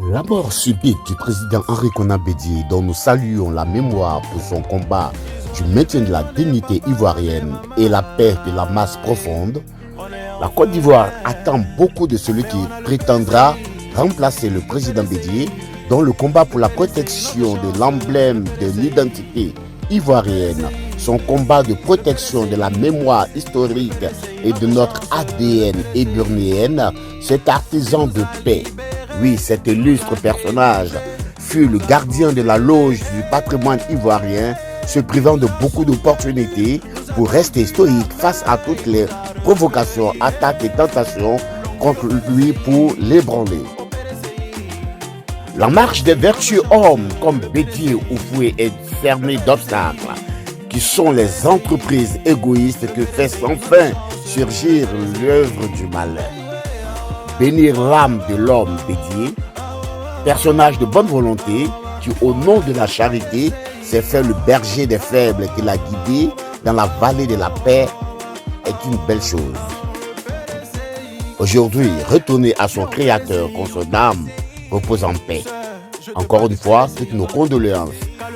La mort subite du président Henri Konan Bédié, dont nous saluons la mémoire pour son combat du maintien de la dignité ivoirienne et la paix de la masse profonde, la Côte d'Ivoire attend beaucoup de celui qui prétendra remplacer le président Bédié, dont le combat pour la protection de l'emblème de l'identité ivoirienne, son combat de protection de la mémoire historique et de notre ADN éburnéenne, cet artisan de paix. Oui, cet illustre personnage fut le gardien de la loge du patrimoine ivoirien, se privant de beaucoup d'opportunités pour rester stoïque face à toutes les provocations, attaques et tentations contre lui pour l'ébranler. La marche des vertueux hommes comme Bédié ou Foué est fermée d'obstacles, qui sont les entreprises égoïstes que fait sans fin surgir l'œuvre du malheur. Bénir l'âme de l'homme Bédié, personnage de bonne volonté qui, au nom de la charité, s'est fait le berger des faibles qui l'a guidé dans la vallée de la paix, est une belle chose. Aujourd'hui, retourner à son créateur, qu'on son âme repose en paix. Encore une fois, toutes nos condoléances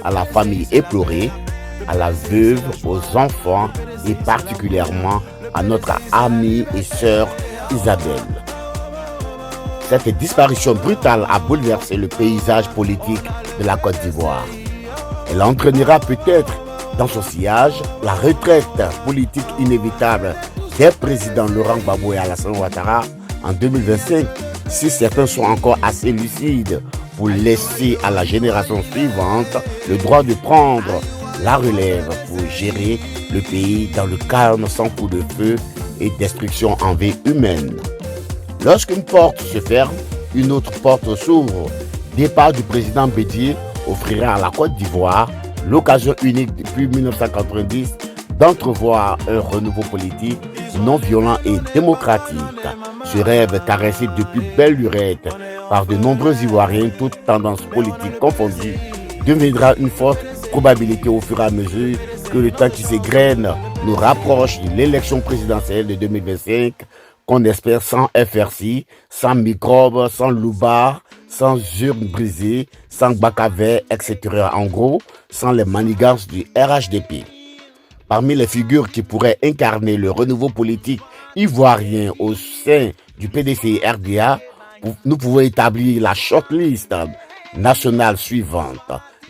à la famille éplorée, à la veuve, aux enfants et particulièrement à notre amie et sœur Isabelle. Cette disparition brutale a bouleversé le paysage politique de la Côte d'Ivoire. Elle entraînera peut-être dans son sillage la retraite politique inévitable des présidents Laurent Gbagbo et Alassane Ouattara en 2025, si certains sont encore assez lucides pour laisser à la génération suivante le droit de prendre la relève pour gérer le pays dans le calme sans coup de feu et destruction en vie humaine. Lorsqu'une porte se ferme, une autre porte s'ouvre. Départ du président Bédié offrira à la Côte d'Ivoire l'occasion unique depuis 1990 d'entrevoir un renouveau politique non violent et démocratique. Ce rêve caressé depuis belle lurette par de nombreux Ivoiriens, toutes tendances politiques confondues, deviendra une forte probabilité au fur et à mesure que le temps qui s'égrène nous rapproche de l'élection présidentielle de 2025, qu'on espère sans FRC, sans microbes, sans loubar, sans urnes brisées, sans bacavet, etc. En gros, sans les manigances du RHDP. Parmi les figures qui pourraient incarner le renouveau politique ivoirien au sein du PDCI-RDA, nous pouvons établir la shortlist nationale suivante.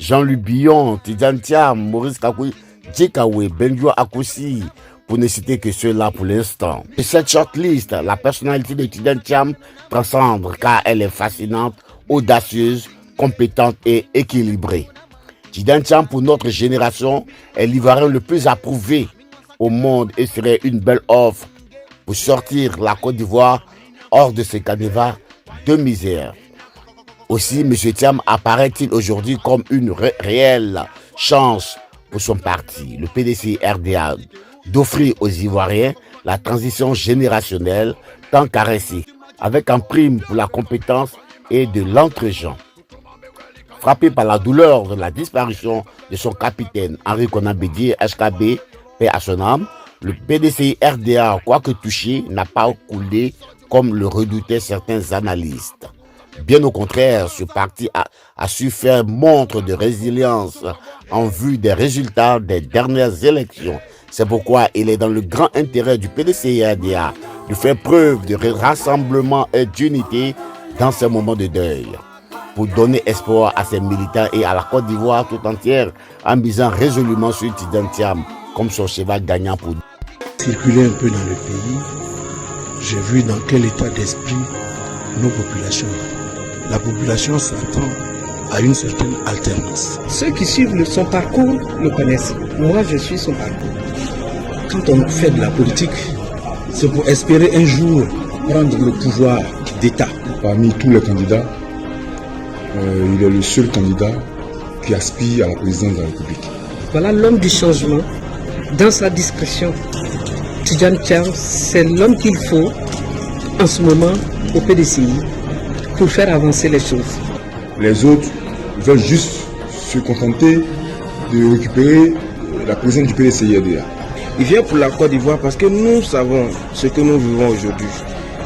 Jean-Luc Billon, Tidjane Thiam, Maurice Kakoui, Djekawe, Benjo Akoussi, pour ne citer que ceux-là pour l'instant. Et cette shortlist, la personnalité de Tidjane Thiam transcende car elle est fascinante, audacieuse, compétente et équilibrée. Tidjane Thiam, pour notre génération, est l'Ivoirien le plus approuvé au monde et serait une belle offre pour sortir la Côte d'Ivoire hors de ce canevas de misère. Aussi, M. Thiam apparaît-il aujourd'hui comme une réelle chance pour son parti, le PDCI-RDA, d'offrir aux Ivoiriens la transition générationnelle tant caressée, avec un prime pour la compétence et de l'entre-gens. Frappé par la douleur de la disparition de son capitaine Henri Konan Bédié, HKB, paix à son âme, le PDCI-RDA, quoique touché, n'a pas coulé comme le redoutaient certains analystes. Bien au contraire, ce parti a su faire montre de résilience en vue des résultats des dernières élections. C'est pourquoi il est dans le grand intérêt du PDCI-RDA de faire preuve de rassemblement et d'unité dans ces moments de deuil, pour donner espoir à ses militants et à la Côte d'Ivoire tout entière en misant résolument sur Tidjane Thiam comme son cheval gagnant pour circuler un peu dans le pays. J'ai vu dans quel état d'esprit nos populations. La population s'attend à une certaine alternance. Ceux qui suivent son parcours le connaissent. Moi, je suis son parcours. Quand on fait de la politique, c'est pour espérer un jour prendre le pouvoir d'État. Parmi tous les candidats, il est le seul candidat qui aspire à la présidence de la République. Voilà l'homme du changement, dans sa discrétion. Tidjane Thiam, c'est l'homme qu'il faut en ce moment au PDCI pour faire avancer les choses. Les autres veulent juste se contenter de récupérer la présidence du PDCI-RDA. Il vient pour la Côte d'Ivoire parce que nous savons ce que nous vivons aujourd'hui.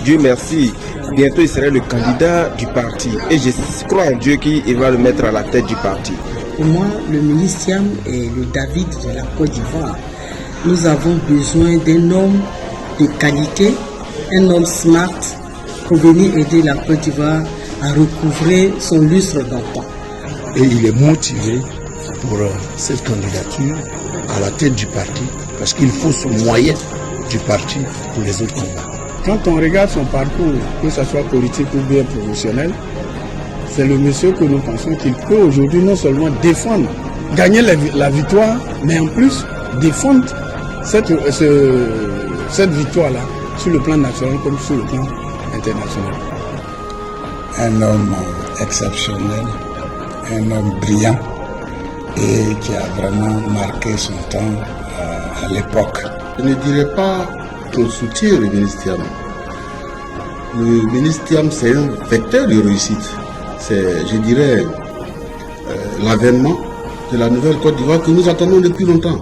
Dieu merci, bientôt il serait le candidat du parti. Et je crois en Dieu qu'il va le mettre à la tête du parti. Pour moi, le ministre Thiam est le David de la Côte d'Ivoire. Nous avons besoin d'un homme de qualité, un homme smart pour venir aider la Côte d'Ivoire à recouvrer son lustre d'antan. Et il est motivé pour cette candidature à la tête du parti parce qu'il faut ce moyen du parti pour les autres combats. Quand on regarde son parcours, que ce soit politique ou bien professionnel, c'est le monsieur que nous pensons qu'il peut aujourd'hui non seulement défendre, gagner la victoire, mais en plus défendre cette victoire-là sur le plan national comme sur le plan international. Un homme exceptionnel, un homme brillant et qui a vraiment marqué son temps à l'époque. Je ne dirais pas qu'on soutient le ministre Thiam. Le ministre Thiam, c'est un vecteur de réussite. C'est, je dirais, l'avènement de la nouvelle Côte d'Ivoire que nous attendons depuis longtemps.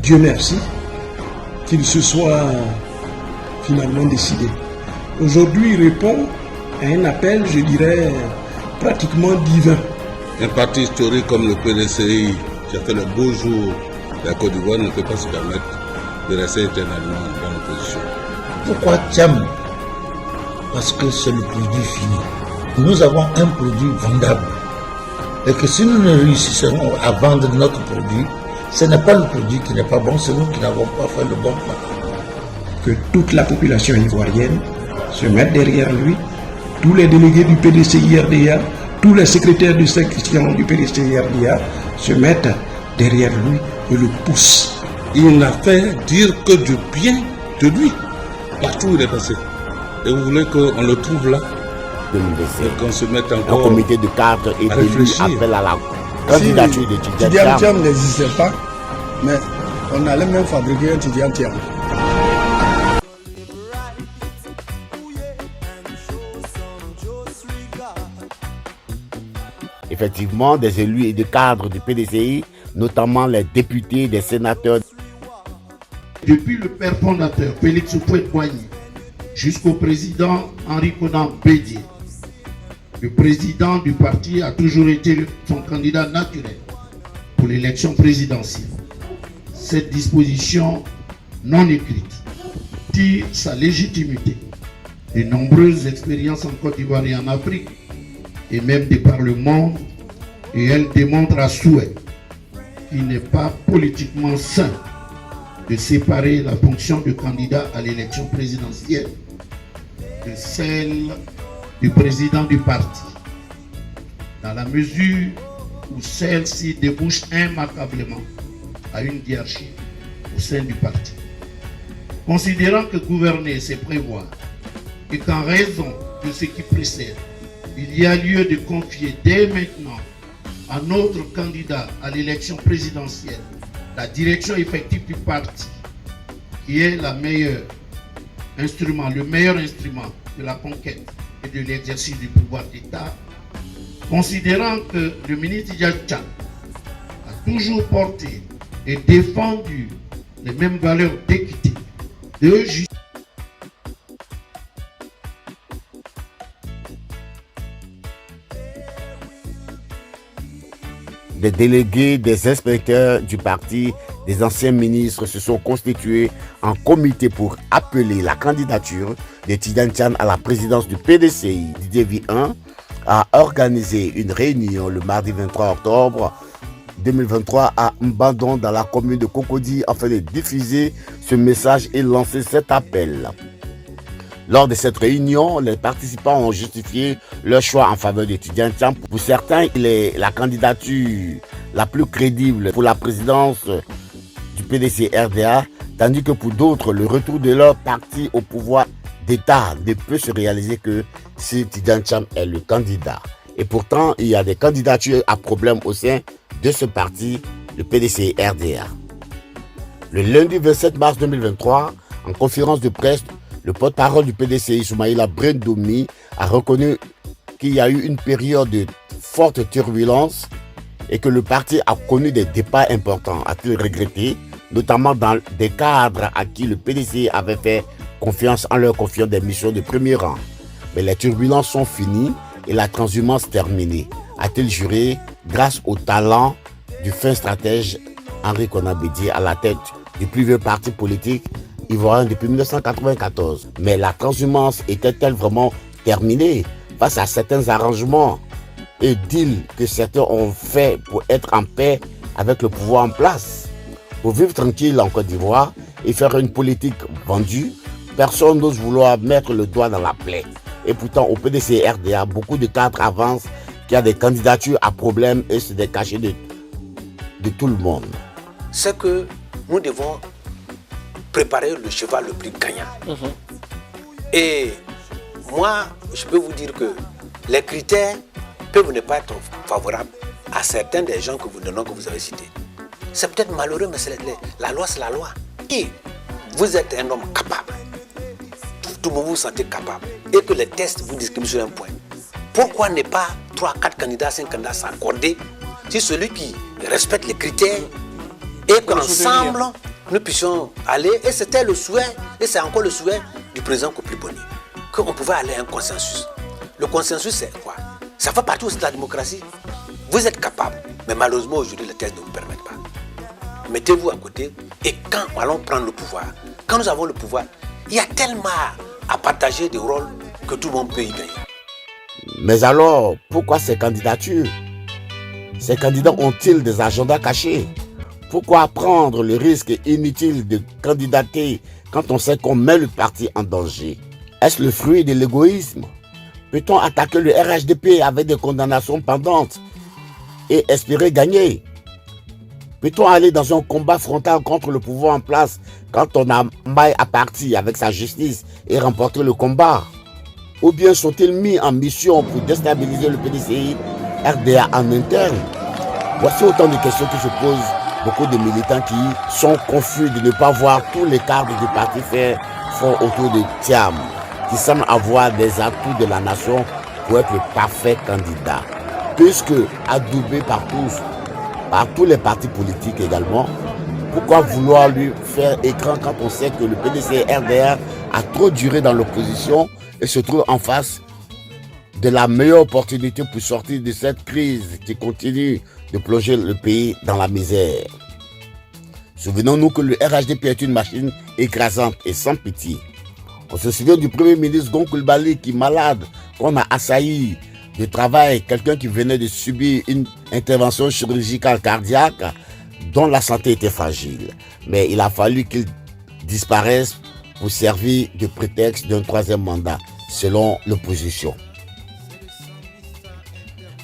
Dieu merci qu'il se soit finalement décidé. Aujourd'hui, il répond à un appel, je dirais, pratiquement divin. Un parti historique comme le PDCI, qui a fait le beau jour de la Côte d'Ivoire, ne peut pas se permettre de rester éternellement dans l'opposition. Pourquoi Thiam? Parce que c'est le produit fini. Nous avons un produit vendable. Et que si nous ne réussissons à vendre notre produit, ce n'est pas le produit qui n'est pas bon, c'est nous qui n'avons pas fait le bon pas. Que toute la population ivoirienne se mette derrière lui, tous les délégués du PDCI-RDA, tous les secrétaires de section du PDCI-RDA se mettent derrière lui et le poussent. Il n'a fait dire que du bien de lui, partout où il est passé. Et vous voulez qu'on le trouve là, et qu'on se mette encore Un comité de cadre et d'élus appelle à la candidature de Tidjane Thiam n'existait pas, mais on allait même fabriquer un Tidjane Thiam. Effectivement, des élus et des cadres du PDCI, notamment les députés, des sénateurs. Depuis le père fondateur Félix Houphouët-Boigny jusqu'au président Henri Konan Bédié, le président du parti a toujours été son candidat naturel pour l'élection présidentielle. Cette disposition non écrite tire sa légitimité de nombreuses expériences en Côte d'Ivoire et en Afrique, et même de par le monde, et elle démontre à souhait qu'il n'est pas politiquement sain de séparer la fonction de candidat à l'élection présidentielle de celle du président du parti, dans la mesure où celle-ci débouche immanquablement à une hiérarchie au sein du parti. Considérant que gouverner, c'est prévoir, et qu'en raison de ce qui précède, il y a lieu de confier dès maintenant à notre candidat à l'élection présidentielle la direction effective du parti, qui est le meilleur instrument de la conquête et de l'exercice du pouvoir d'État, considérant que le ministre Tidjane Thiam a toujours porté et défendu les mêmes valeurs d'équité, de justice. Des délégués, des inspecteurs du parti, des anciens ministres se sont constitués en comité pour appeler la candidature de Tidjane Thiam à la présidence du PDCI. Didier Vian a organisé une réunion le mardi 23 octobre 2023 à Mbandon dans la commune de Cocody afin de diffuser ce message et lancer cet appel. Lors de cette réunion, les participants ont justifié leur choix en faveur de Tidjane Thiam. Pour certains, il est la candidature la plus crédible pour la présidence du PDC-RDA, tandis que pour d'autres, le retour de leur parti au pouvoir d'État ne peut se réaliser que si Tidjane Thiam est le candidat. Et pourtant, il y a des candidatures à problème au sein de ce parti, le PDC-RDA. Le lundi 27 mars 2023, en conférence de presse, le porte-parole du PDCI, Soumaïla Brendoumi, a reconnu qu'il y a eu une période de forte turbulence et que le parti a connu des départs importants, a-t-il regretté, notamment dans des cadres à qui le PDCI avait fait confiance en leur confiant des missions de premier rang. Mais les turbulences sont finies et la transhumance terminée, a-t-il juré grâce au talent du fin stratège Henri Konan Bédié à la tête du plus vieux parti politique ivoirien depuis 1994. Mais la transhumance était-elle vraiment terminée face à certains arrangements et deals que certains ont fait pour être en paix avec le pouvoir en place? Pour vivre tranquille en Côte d'Ivoire et faire une politique vendue, personne n'ose vouloir mettre le doigt dans la plaie. Et pourtant, au PDC RDA, beaucoup de cadres avancent qu'il y a des candidatures à problème et c'est des cachets de tout le monde. C'est que nous devons préparer le cheval le plus gagnant. Et moi, je peux vous dire que les critères peuvent ne pas être favorables à certains des gens que vous avez cités. C'est peut-être malheureux, mais la loi, c'est la loi. Et vous êtes un homme capable, tout le monde vous sentez capable, et que les tests vous discriminent sur un point. Pourquoi ne pas 3, 4 candidats, 5 candidats s'accorder si celui qui respecte les critères et qu'ensemble nous puissions aller, et c'était le souhait, et c'est encore le souhait du président Kofi Boni, qu'on pouvait aller à un consensus. Le consensus, c'est quoi? Ça fait partie aussi de la démocratie. Vous êtes capable, mais malheureusement aujourd'hui les tests ne vous permettent pas. Mettez-vous à côté et quand nous allons prendre le pouvoir, quand nous avons le pouvoir, il y a tellement à partager des rôles que tout le monde peut y gagner. Mais alors, pourquoi ces candidatures? Ces candidats ont-ils des agendas cachés? Pourquoi prendre le risque inutile de candidater quand on sait qu'on met le parti en danger? Est-ce le fruit de l'égoïsme? Peut-on attaquer le RHDP avec des condamnations pendantes et espérer gagner? Peut-on aller dans un combat frontal contre le pouvoir en place quand on a maille à partie avec sa justice et remporter le combat? Ou bien sont-ils mis en mission pour déstabiliser le PDCI RDA en interne? Voici autant de questions que se posent beaucoup de militants qui sont confus de ne pas voir tous les cadres du parti faire fond autour de Thiam, qui semble avoir des atouts de la nation pour être le parfait candidat. Puisque adoubé par tous les partis politiques également, pourquoi vouloir lui faire écran quand on sait que le PDC RDR a trop duré dans l'opposition et se trouve en face de la meilleure opportunité pour sortir de cette crise qui continue de plonger le pays dans la misère? Souvenons-nous que le RHDP est une machine écrasante et sans pitié. On se souvient du Premier ministre Gon Coulibaly qui, malade, qu'on a assailli de travail, quelqu'un qui venait de subir une intervention chirurgicale cardiaque dont la santé était fragile. Mais il a fallu qu'il disparaisse pour servir de prétexte d'un troisième mandat, selon l'opposition.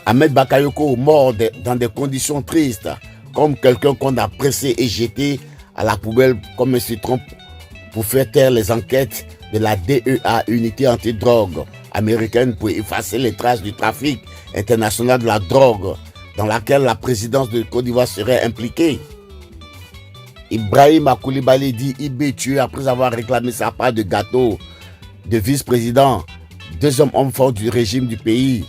Ahmed Bakayoko, mort dans des conditions tristes, comme quelqu'un qu'on a pressé et jeté à la poubelle comme un citron pour faire taire les enquêtes de la DEA, unité antidrogue américaine, pour effacer les traces du trafic international de la drogue dans laquelle la présidence de Côte d'Ivoire serait impliquée. Ibrahim Koulibaly dit IB tué après avoir réclamé sa part de gâteau de vice-président, deuxième homme fort du régime du pays,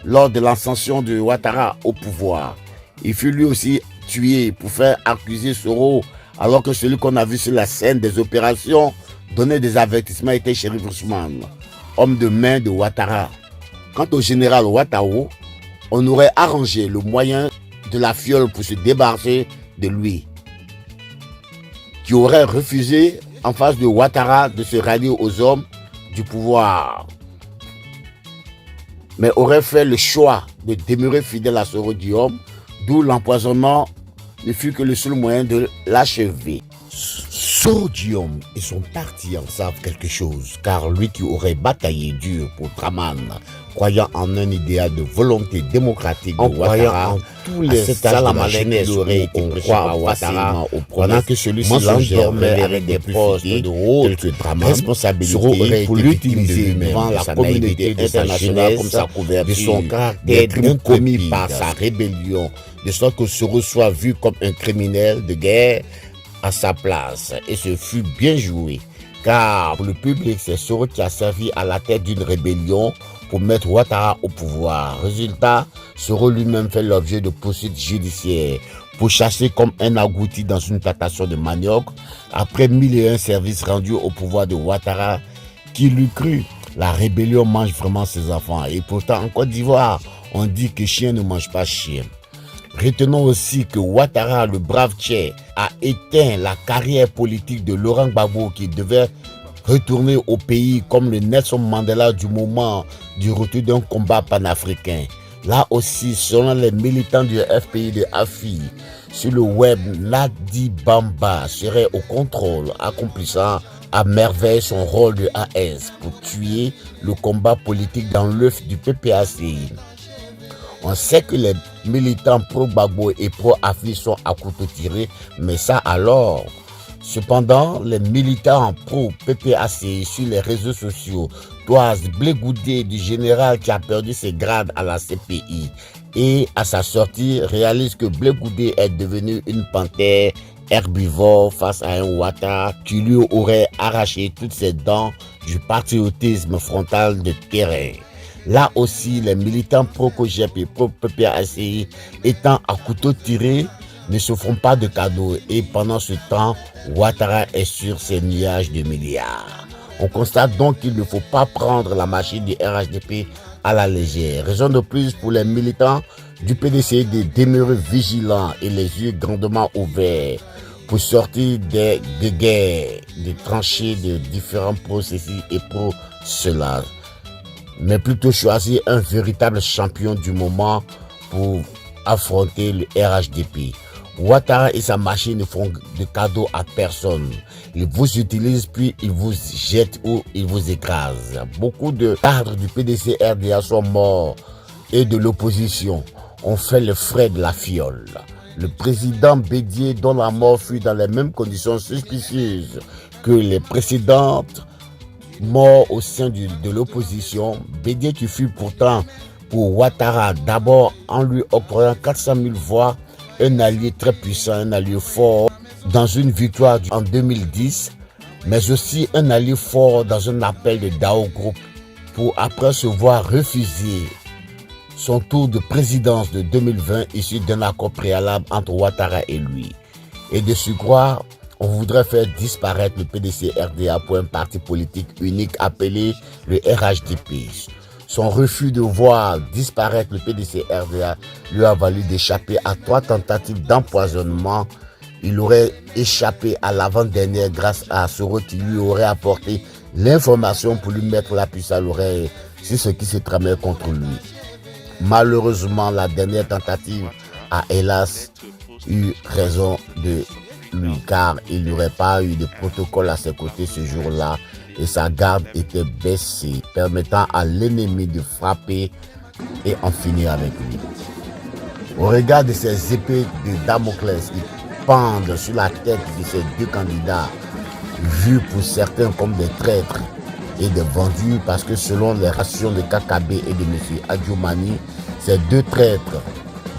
lors de l'ascension de Ouattara au pouvoir. Il fut lui aussi tué pour faire accuser Soro, alors que celui qu'on a vu sur la scène des opérations donnait des avertissements était Chérif Ousmane, homme de main de Ouattara. Quant au général Ouattao, on aurait arrangé le moyen de la fiole pour se débarrasser de lui, qui aurait refusé en face de Ouattara de se rallier aux hommes du pouvoir, mais aurait fait le choix de demeurer fidèle à Soro Diom, d'où l'empoisonnement ne fut que le seul moyen de l'achever. Soro Diom et son parti en savent quelque chose, car lui qui aurait bataillé dur pour Draman, croyant en un idéal de volonté démocratique de Ouattara, tous les salamalèques qui aurait été croire à Ouattara, pendant que celui-ci l'endormait avec des postes de haute responsabilité pour l'utiliser devant la communauté internationale comme sa couverture de son caractère crimes commis par sa rébellion, de sorte que Soro soit vu comme un criminel de guerre à sa place. Et ce fut bien joué, car pour le public, c'est Soro qui a servi à la tête d'une rébellion pour mettre Ouattara au pouvoir. Résultat, Soro lui-même fait l'objet de poursuites judiciaires pour chasser comme un agouti dans une plantation de manioc, après 1001 services rendus au pouvoir de Ouattara, qui l'eût cru. La rébellion mange vraiment ses enfants. Et pourtant, en Côte d'Ivoire, on dit que chien ne mange pas chien. Retenons aussi que Ouattara, le brave Tchè, a éteint la carrière politique de Laurent Gbagbo qui devait retourner au pays comme le Nelson Mandela du moment du retour d'un combat panafricain. Là aussi, selon les militants du FPI de AFI, sur le web, Nadi Bamba serait au contrôle, accomplissant à merveille son rôle de AS pour tuer le combat politique dans l'œuf du PPACI. On sait que les militants pro-Gbagbo et pro-AFI sont à couteau tiré, mais ça alors. Cependant, les militants pro-PPACI sur les réseaux sociaux toisent Blé Goudé du général qui a perdu ses grades à la CPI et à sa sortie réalisent que Blé Goudé est devenu une panthère herbivore face à un Ouattara qui lui aurait arraché toutes ses dents du patriotisme frontal de terrain. Là aussi, les militants pro-COGEP et pro-PPACI étant à couteau tiré ne se font pas de cadeaux et pendant ce temps, Ouattara est sur ses nuages de milliards. On constate donc qu'il ne faut pas prendre la machine du RHDP à la légère. Raison de plus pour les militants du PDC de demeurer vigilants et les yeux grandement ouverts pour sortir des guerres, des tranchées de différents processus et pour cela. Mais plutôt choisir un véritable champion du moment pour affronter le RHDP. Ouattara et sa machine ne font de cadeaux à personne. Ils vous utilisent puis ils vous jettent ou ils vous écrasent. Beaucoup de cadres du PDC RDA sont morts et de l'opposition ont fait le frais de la fiole. Le président Bédié, dont la mort fut dans les mêmes conditions suspicieuses que les précédentes morts au sein de l'opposition, Bédié qui fut pourtant pour Ouattara d'abord en lui octroyant 400 000 voix, un allié très puissant, un allié fort dans une victoire en 2010, mais aussi un allié fort dans un appel de Dao Group pour après se voir refuser son tour de présidence de 2020 issu d'un accord préalable entre Ouattara et lui. Et de surcroît, on voudrait faire disparaître le PDC-RDA pour un parti politique unique appelé le RHDP. Son refus de voir disparaître le PDC-RDA lui a valu d'échapper à 3 tentatives d'empoisonnement. Il aurait échappé à l'avant-dernière grâce à Soro qui lui aurait apporté l'information pour lui mettre la puce à l'oreille sur ce qui se tramait contre lui. Malheureusement, la dernière tentative a hélas eu raison de lui car il n'y aurait pas eu de protocole à ses côtés ce jour-là et sa garde était baissée, permettant à l'ennemi de frapper et en finir avec lui. Au regard de ces épées de Damoclès qui pendent sur la tête de ces 2 candidats, vus pour certains comme des traîtres et des vendus, parce que selon les rations de KKB et de M. Adjoumani, ces 2 traîtres,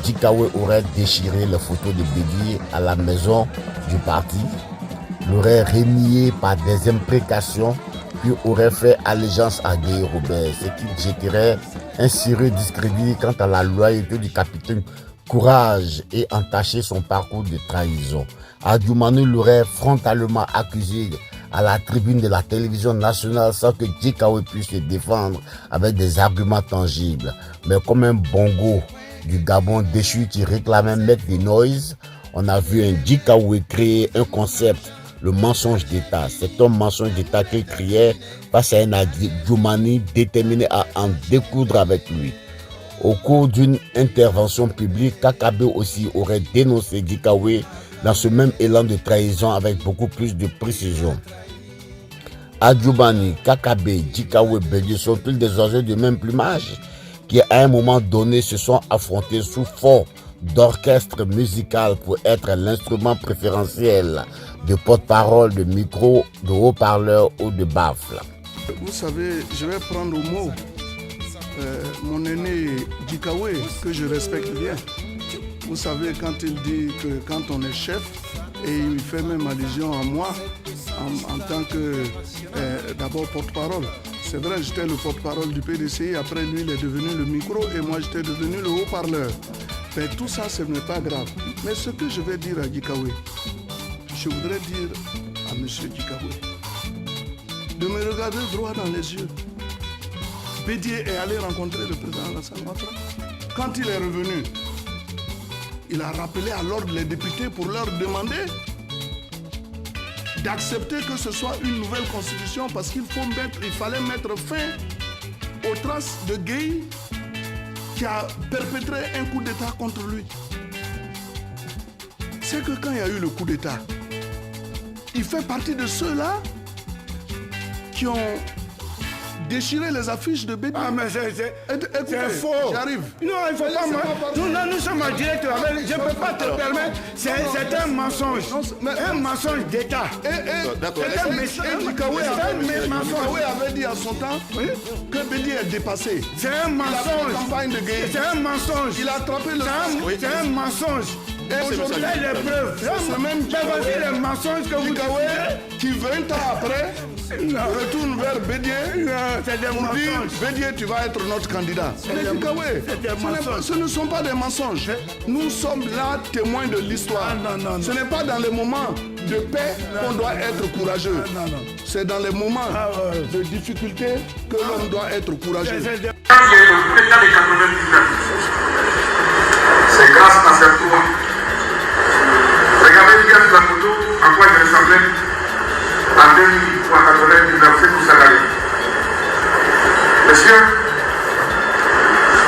Djikawe aurait déchiré les photos de Bédié à la maison du parti, l'aurait renié par des imprécations, puis aurait fait allégeance à Guy Robert, ce qui jetterait un sérieux discrédit quant à la loyauté du capitaine Courage et entacher son parcours de trahison. Adjoumani l'aurait frontalement accusé à la tribune de la télévision nationale sans que Djikawe puisse se défendre avec des arguments tangibles. Mais comme un bongo du Gabon déchu qui réclamait mettre des noises, on a vu un Djikawe créer un concept, le mensonge d'État. C'est un mensonge d'État qu'il criait face à un Adjoumani déterminé à en découdre avec lui. Au cours d'une intervention publique, KKB aussi aurait dénoncé Djikawe dans ce même élan de trahison avec beaucoup plus de précision. Adjoumani, KKB, Djikawe, Bédié sont tous des oiseaux du même plumage qui à un moment donné se sont affrontés sous fond d'orchestre musical pour être l'instrument préférentiel de porte-parole, de micro, de haut-parleur ou de baffle. Vous savez, je vais prendre au mot mon aîné Djikawe, que je respecte bien. Vous savez, quand il dit que quand on est chef, et il fait même allusion à moi en tant que d'abord porte-parole. C'est vrai, j'étais le porte-parole du PDCI, après lui il est devenu le micro et moi j'étais devenu le haut-parleur. Mais tout ça, ce n'est pas grave. Mais ce que je vais dire à Djikawe, je voudrais dire à M. Djikawe de me regarder droit dans les yeux. Bédié est allé rencontrer le président Alassane Ouattara. Quand il est revenu, il a rappelé à l'ordre les députés pour leur demander d'accepter que ce soit une nouvelle constitution parce qu'il fallait mettre fin aux traces de Gueye qui a perpétré un coup d'État contre lui. C'est que quand il y a eu le coup d'État, il fait partie de ceux-là qui ont déchiré les affiches de Bédié. Ah mais c'est faux. J'arrive. Non, il faut pas. Nous sommes en direct. Je ne peux pas te permettre. C'est un mensonge. Un mensonge d'État. Djikawe avait dit à son temps que Bédié est dépassé. C'est un mensonge. C'est un mensonge. Il a attrapé le... C'est un mensonge. Et aujourd'hui, les preuves. C'est même les mensonges que vous dites. Qui 20 ans après retourne vers Bédié pour dire Bédié, tu vas être notre candidat. Ce ne sont pas des mensonges. Nous sommes là témoins de l'histoire. Ce n'est pas dans les moments de paix qu'on doit être courageux. C'est dans les moments de difficulté que l'homme doit être courageux. C'est grâce à cette loi. Regardez bien la photo, à quoi il ressemblait en 2080 université pour salarié. Monsieur,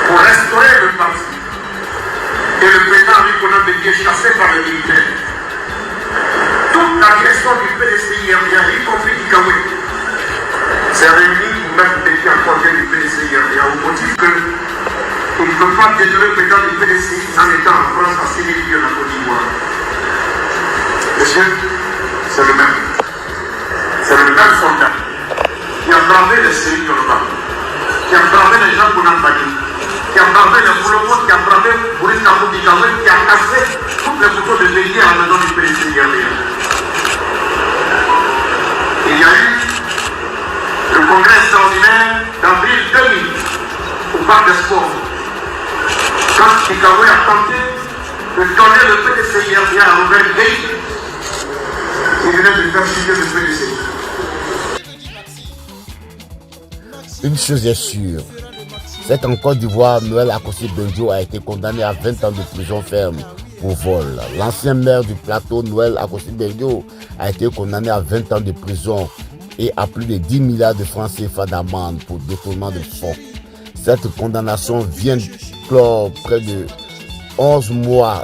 pour restaurer le parti et le président Henri-Konan Bédié chassé par les militaires, toute la direction du PDCI, y compris Djikawe, s'est réunie pour mettre Bédié en congé du PDCI au motif que il ne peut pas détruire le président du PDCI en étant en France à 6 000 lieues en Côte d'Ivoire. Monsieur, c'est le même. C'est le même soldat qui a bravé les séries Yoruba, qui a bravé les gens Bounambadi, qui a bravé les Boulomos, qui a bravé Boris Kamou Djikawe, qui a cassé toutes les photos de Bédié en maison du PDCI. Il y a eu le congrès extraordinaire d'avril 2000 au Parc des Sports. Quand Djikawe a tenté de donner le PDCI à Robert Gueye, il venait de faire signer le PDCI. Une chose est sûre, c'est qu'en Côte d'Ivoire, Noël Akossi-Benjo a été condamné à 20 ans de prison ferme pour vol. L'ancien maire du plateau, Noël Akossi-Benjo, a été condamné à 20 ans de prison et à plus de 10 milliards de francs CFA d'amende pour détournement de fonds. Cette condamnation vient clore près de 11 mois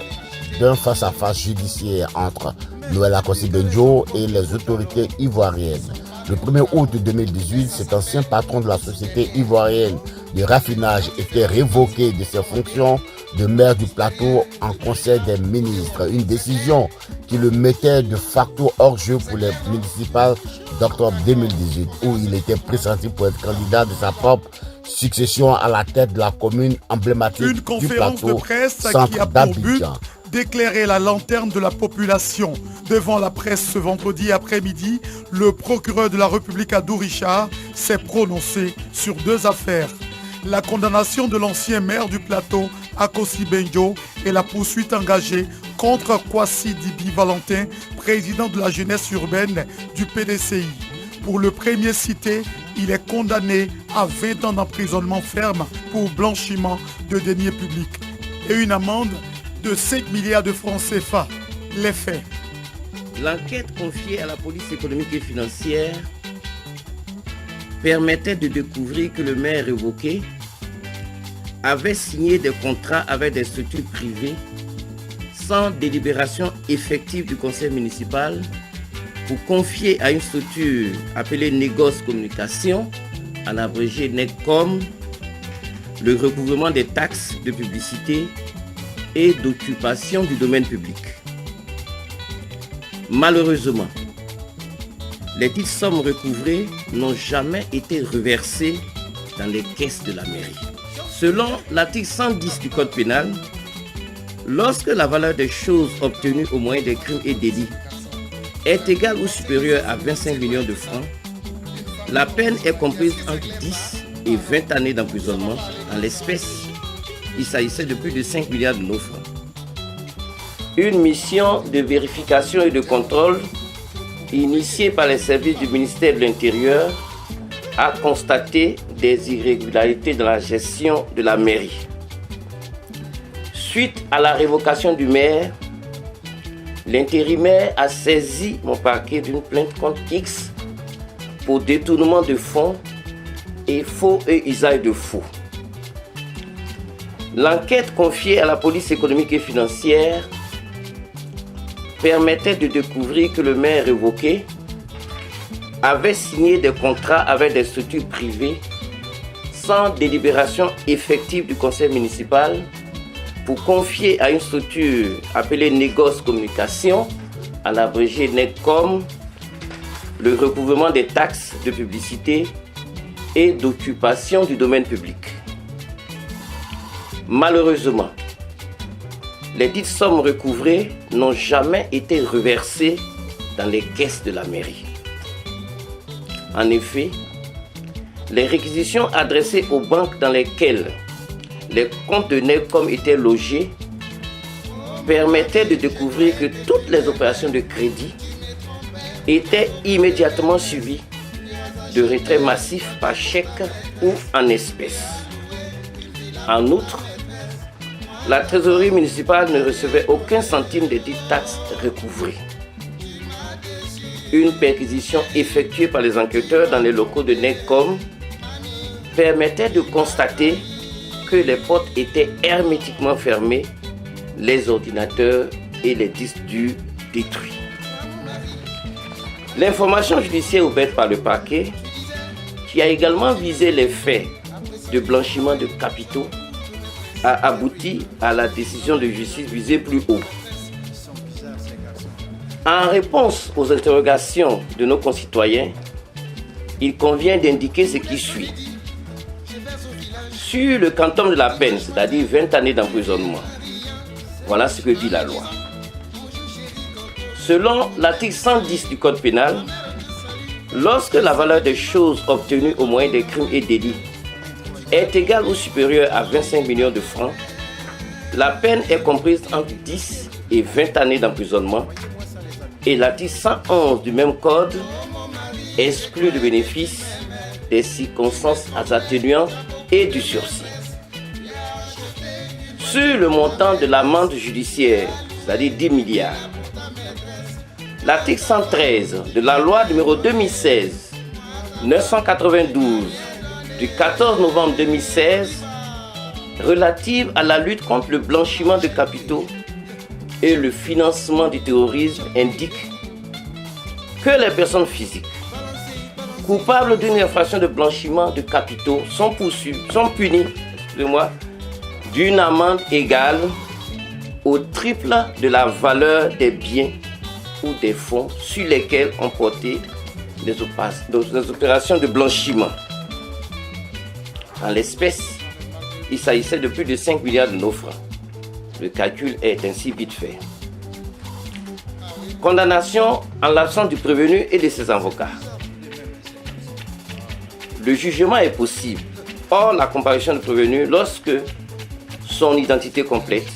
d'un face-à-face judiciaire entre Noël Akossi-Benjo et les autorités ivoiriennes. Le 1er août 2018, cet ancien patron de la société ivoirienne de raffinage était révoqué de ses fonctions de maire du plateau en conseil des ministres. Une décision qui le mettait de facto hors jeu pour les municipales d'octobre 2018, où il était pressenti pour être candidat de sa propre succession à la tête de la commune emblématique Une du conférence plateau, de presse centre qui a pour but d'Abidjan. d'éclairer la lanterne de la population. Devant la presse ce vendredi après-midi, le procureur de la République Adou Richard s'est prononcé sur deux affaires. La condamnation de l'ancien maire du plateau, Akossi-Benjo, et la poursuite engagée contre Kwasi Dibi Valentin, président de la jeunesse urbaine du PDCI. Pour le premier cité, il est condamné à 20 ans d'emprisonnement ferme pour blanchiment de deniers publics et une amende de 5 milliards de francs CFA. Les faits. L'enquête confiée à la police économique et financière permettait de découvrir que le maire révoqué avait signé des contrats avec des structures privées sans délibération effective du conseil municipal pour confier à une structure appelée Négoce Communication, en abrégé NECOM, le recouvrement des taxes de publicité et d'occupation du domaine public. Malheureusement, les dites sommes recouvrées n'ont jamais été reversées dans les caisses de la mairie. Selon l'article 110 du Code pénal, lorsque la valeur des choses obtenues au moyen des crimes et délits est égale ou supérieure à 25 millions de francs, la peine est comprise entre 10 et 20 années d'emprisonnement en l'espèce il s'agissait de plus de 5 milliards de nos francs. Une mission de vérification et de contrôle initiée par les services du ministère de l'Intérieur a constaté des irrégularités dans la gestion de la mairie. Suite à la révocation du maire, l'intérimaire a saisi mon parquet d'une plainte contre X pour détournement de fonds et faux et usage de faux. L'enquête confiée à la police économique et financière permettait de découvrir que le maire révoqué avait signé des contrats avec des structures privées sans délibération effective du conseil municipal pour confier à une structure appelée Négoce Communication, à l'abrégé NECOM, le recouvrement des taxes de publicité et d'occupation du domaine public. Malheureusement, les dites sommes recouvrées n'ont jamais été reversées dans les caisses de la mairie. En effet, les réquisitions adressées aux banques dans lesquelles les comptes de NECOM étaient logés permettaient de découvrir que toutes les opérations de crédit étaient immédiatement suivies de retraits massifs par chèque ou en espèces. En outre, la trésorerie municipale ne recevait aucun centime des dites taxes recouvrées. Une perquisition effectuée par les enquêteurs dans les locaux de NECOM permettait de constater que les portes étaient hermétiquement fermées, les ordinateurs et les disques durs détruits. L'information judiciaire ouverte par le parquet, qui a également visé les faits de blanchiment de capitaux, a abouti à la décision de justice visée plus haut. En réponse aux interrogations de nos concitoyens, il convient d'indiquer ce qui suit. Sur le quantum de la peine, c'est-à-dire 20 années d'emprisonnement, voilà ce que dit la loi. Selon l'article 110 du Code pénal, lorsque la valeur des choses obtenues au moyen des crimes et délits est égale ou supérieure à 25 millions de francs, la peine est comprise entre 10 et 20 années d'emprisonnement et l'article 111 du même code exclut le bénéfice des circonstances atténuantes et du sursis. Sur le montant de l'amende judiciaire, c'est-à-dire 10 milliards, l'article 113 de la loi numéro 2016-992 du 14 novembre 2016 relative à la lutte contre le blanchiment de capitaux et le financement du terrorisme indique que les personnes physiques coupables d'une infraction de blanchiment de capitaux sont punies d'une amende égale au triple de la valeur des biens ou des fonds sur lesquels ont porté les opérations de blanchiment. En l'espèce, il s'agissait de plus de 5 milliards de nos francs. Le calcul est ainsi vite fait. Condamnation en l'absence du prévenu et de ses avocats. Le jugement est possible hors la comparution du prévenu lorsque son identité complète,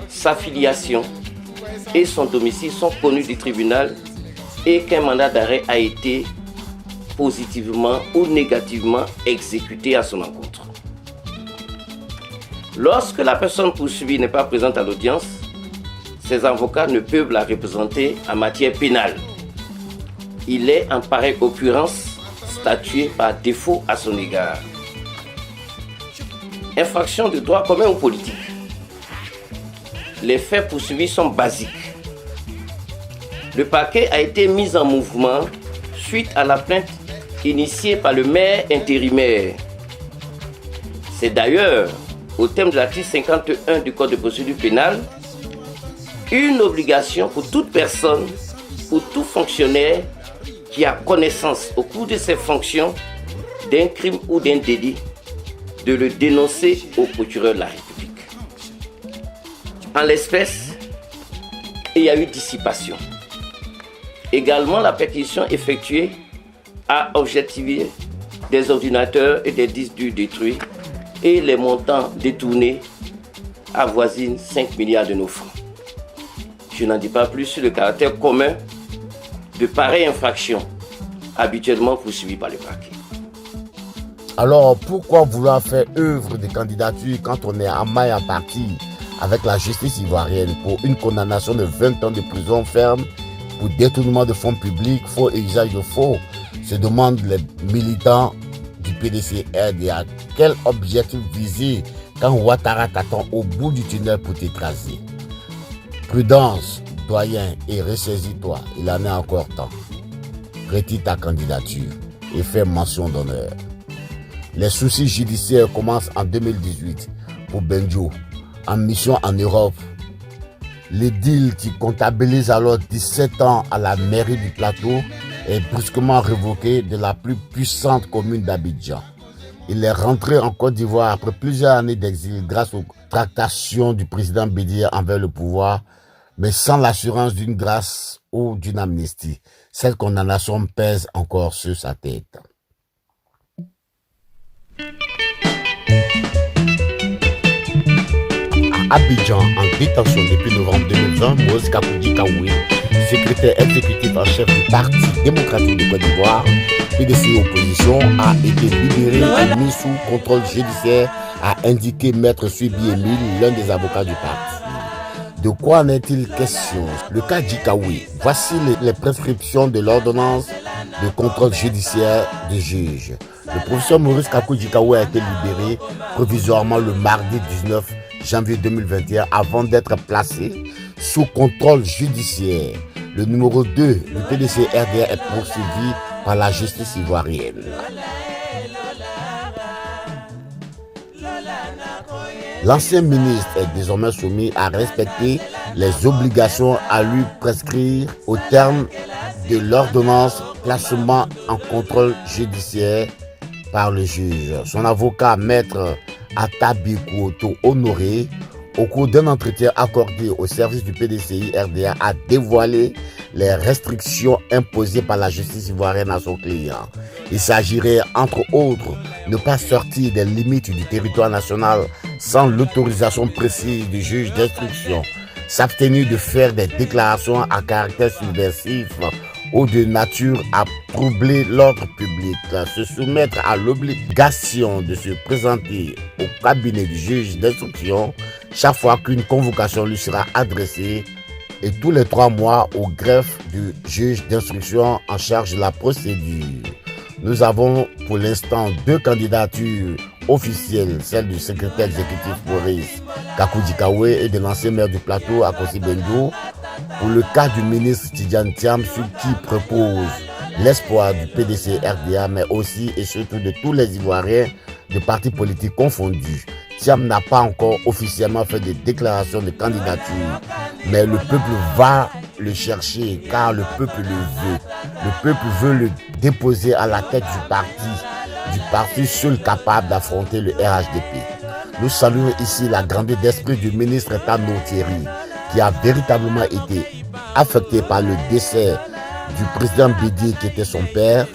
sa filiation et son domicile sont connus du tribunal et qu'un mandat d'arrêt a été positivement ou négativement exécuté à son encontre. Lorsque la personne poursuivie n'est pas présente à l'audience, ses avocats ne peuvent la représenter en matière pénale. Il est en pareille occurrence statué par défaut à son égard. Infraction de droit commun ou politique. Les faits poursuivis sont basiques. Le parquet a été mis en mouvement suite à la plainte initiée par le maire intérimaire. C'est d'ailleurs, au terme de l'article 51 du Code de procédure pénale, une obligation pour toute personne ou tout fonctionnaire qui a connaissance au cours de ses fonctions d'un crime ou d'un délit de le dénoncer au procureur de la République. En l'espèce, il y a eu dissipation. Également, la perquisition effectuée a objectivé des ordinateurs et des disques durs détruits et les montants détournés avoisinent 5 milliards de nos francs. Je n'en dis pas plus sur le caractère commun de pareilles infractions habituellement poursuivies par le parquet. Alors pourquoi vouloir faire œuvre de candidature quand on est en maille en partie avec la justice ivoirienne pour une condamnation de 20 ans de prison ferme pour détournement de fonds publics, faux et usage de faux, se demandent les militants du PDC-RDA. Quel objectif viser quand Ouattara t'attend au bout du tunnel pour t'écraser? Prudence, doyen, et ressaisis-toi, il en est encore temps. Retire ta candidature et fais mention d'honneur. Les soucis judiciaires commencent en 2018 pour Benjo, en mission en Europe. L'édile qui comptabilise alors 17 ans à la mairie du Plateau est brusquement révoqué de la plus puissante commune d'Abidjan. Il est rentré en Côte d'Ivoire après plusieurs années d'exil grâce aux tractations du président Bédier envers le pouvoir, mais sans l'assurance d'une grâce ou d'une amnistie. Cette condamnation pèse encore sur sa tête. À Abidjan, en détention depuis novembre 2020, Moïse Kakoudi Kaoui, secrétaire exécutif en chef du Parti démocratique de Côte d'Ivoire, PDC Opposition, a été libéré et mis sous contrôle judiciaire, a indiqué Maître Suibi Émile, l'un des avocats du parti. De quoi en est-il question? Le cas Djikaoui, voici les prescriptions de l'ordonnance de contrôle judiciaire du juge. Le professeur Maurice Kakou Djikaoui a été libéré provisoirement le mardi 19 janvier 2021 avant d'être placé sous contrôle judiciaire. Le numéro 2 du PDC-RDA est poursuivi par la justice ivoirienne. L'ancien ministre est désormais soumis à respecter les obligations à lui prescrire au terme de l'ordonnance placement en contrôle judiciaire par le juge. Son avocat, maître Atabi Kouoto Honoré, au cours d'un entretien accordé au service du PDCI-RDA, a dévoilé les restrictions imposées par la justice ivoirienne à son client. Il s'agirait, entre autres, de ne pas sortir des limites du territoire national sans l'autorisation précise du juge d'instruction, s'abstenir de faire des déclarations à caractère subversif ou de nature à troubler l'ordre public, se soumettre à l'obligation de se présenter au cabinet du juge d'instruction chaque fois qu'une convocation lui sera adressée et tous les 3 mois au greffe du juge d'instruction en charge de la procédure. Nous avons pour l'instant 2 candidatures officielles, celle du secrétaire exécutif Maurice Kakou Djikaoui et de l'ancien maire du Plateau, Akosi Benjo, pour le cas du ministre Tidjane Thiam, sur qui propose l'espoir du PDC-RDA, mais aussi et surtout de tous les Ivoiriens de partis politiques confondus. Thiam n'a pas encore officiellement fait de déclaration de candidature, mais le peuple va le chercher car le peuple le veut. Le peuple veut le déposer à la tête du parti seul capable d'affronter le RHDP. Nous saluons ici la grandeur d'esprit du ministre Tano Thierry, qui a véritablement été affecté par le décès du président Bédier qui était son père,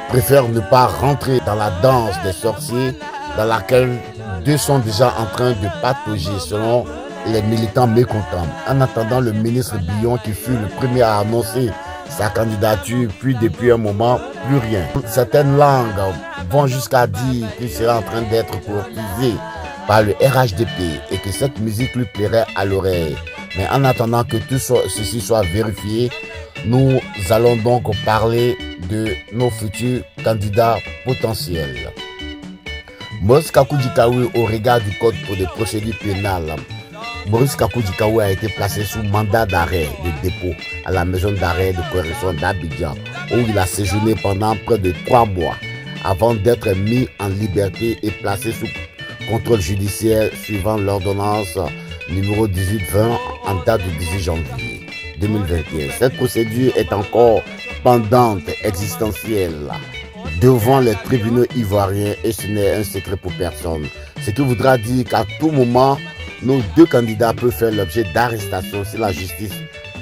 préfère ne pas rentrer dans la danse des sorciers dans laquelle 2 sont déjà en train de patauger selon les militants mécontents. En attendant, le ministre Billon, qui fut le premier à annoncer sa candidature, puis depuis un moment, plus rien. Certaines langues vont jusqu'à dire qu'il sera en train d'être courtisé par le RHDP et que cette musique lui plairait à l'oreille. Mais en attendant que tout ceci soit vérifié, nous allons donc parler de nos futurs candidats potentiels. Maurice Kakou Djikaoui, au regard du code pour des procédures pénales, Maurice Kakou Djikaoui a été placé sous mandat d'arrêt de dépôt à la maison d'arrêt de correction d'Abidjan, où il a séjourné pendant près de 3 mois avant d'être mis en liberté et placé sous contrôle judiciaire suivant l'ordonnance numéro 1820 en date du 18 janvier 2021. Cette procédure est encore pendante, existentielle, devant les tribunaux ivoiriens et ce n'est un secret pour personne. Ce qui voudra dire qu'à tout moment, nos 2 candidats peuvent faire l'objet d'arrestation si la justice